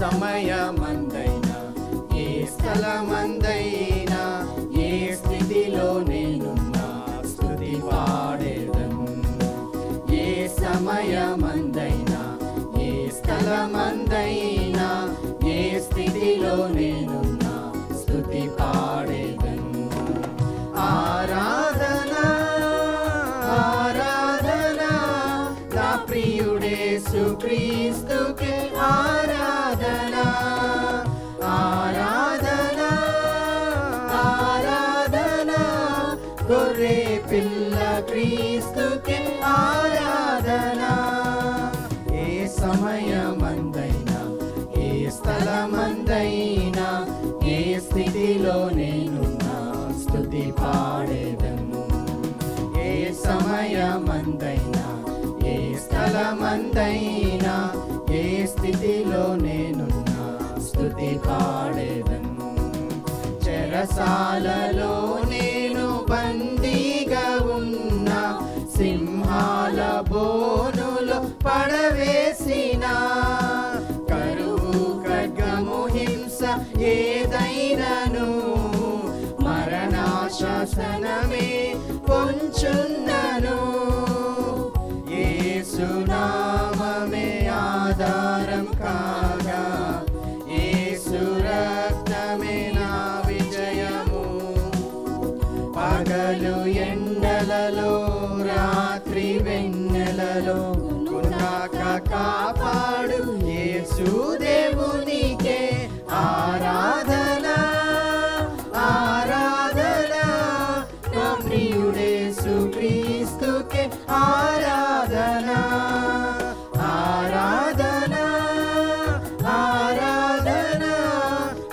సమయమందైనా ఏ స్థలమందైనా ఏ స్థితిలో నేనున్నా స్తుతి పాడేదను. ఏ సమయమందైనా ఏ స్థలమందైనా ఏ స్థితిలో నేనున్నా స్తుతి పాడేదను. ఆరాధన ఆరాధన నా ప్రియుడేసు క్రీస్తుకే ఆరాధన. ఆరాధన ఆరాధన గొర్రె పిల్ల క్రీస్తుకే ఆరాధన. ఏ సమయమందైనా ఏ స్థలమందైనా ఏ స్థితిలో నేనున్నా స్తుతి పాడేదను. ఏ సమయమందైనా ఏ స్థలమందైనా ఏ స్థితిలో నేనున్నా స్తుతి పాడేదను. చెరసాలలో నేను బందీగా ఉన్నా సింహాల బోనులో పడవేసిన కరువు ఖడ్గము హింస ఏదైనను మరణాశాసనమే పొంచున్నను. యేసు నామమే ఆధారం కాగా యేసు రక్తమే నా విజయము. పగలు ఎండలలో రాత్రి వెన్నెలలో గుండాక కాపాడు యేసు దేవునికే ఆరాధన. ఆరాధన నా ప్రియుడేసు క్రీస్తుకే ఆరాధన. ఆరాధన ఆరాధన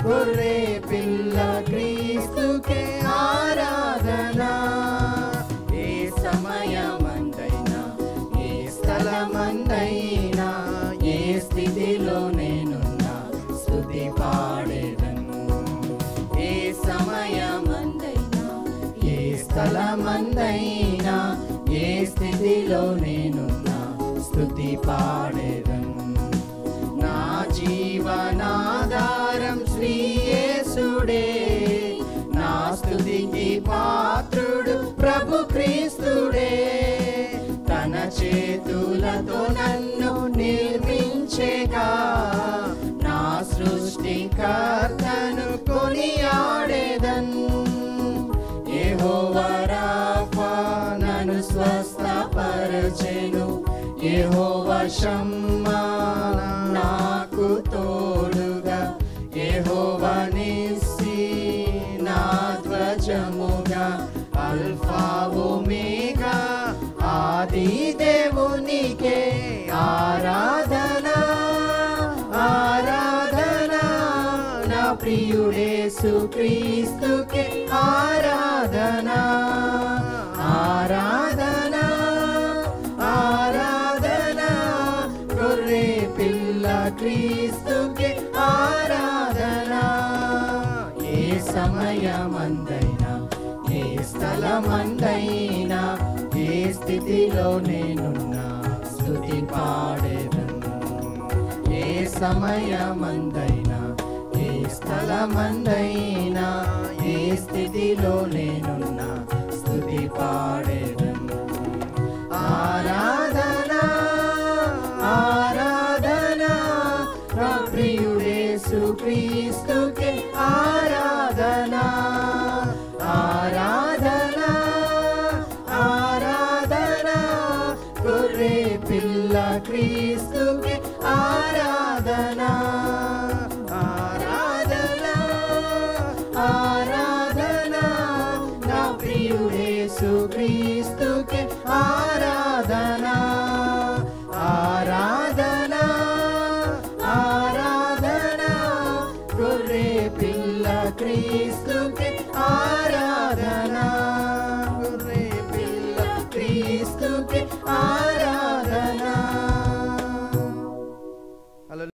గొర్రె పిల్ల క్రీస్తుకే ఆరాధన. ఏ సమయమందైనా ఏ స్థలమందైనా ఏ స్థితిలో నేనున్నా స్తుతి పాడేదను. ఏ సమయమందైనా ఏ స్థలమందైనా ఏ స్థితిలో నేనున్నా స్తుతి పాడేదను. నా జీవనాధారం శ్రీ యేసుడే, నా స్తుతికి పాత్రుడు ప్రభు క్రీస్తుడే. తన చేతులతో నన్ను నిర్మించేగా నా సృష్టికర్తను కొనియాడేదను. యెహోవా రాఫా నన్ను స్వస్థపరచెను. యెహోవా షమ్మా నాకు తోడుగా. యెహోవా నిస్సి నా ధ్వజముగా. అల్ఫా ఒమేగా ఆది దేవునికే ఆరాధన. ఆరాధన నా ప్రియుడేసు క్రీస్తుకే ఆరాధన. ఆరాధన ఆరాధన గొర్రె పిల్ల క్రీస్తుకే ఆరాధన. ఏ సమయమందైనా ఏ స్థలమందైనా ఏ స్థితిలో నేనున్నా స్తుతి పాడేదను. ఏ సమయమందైనా ఏ స్థలమందైనా ఏ స్థితిలో నేను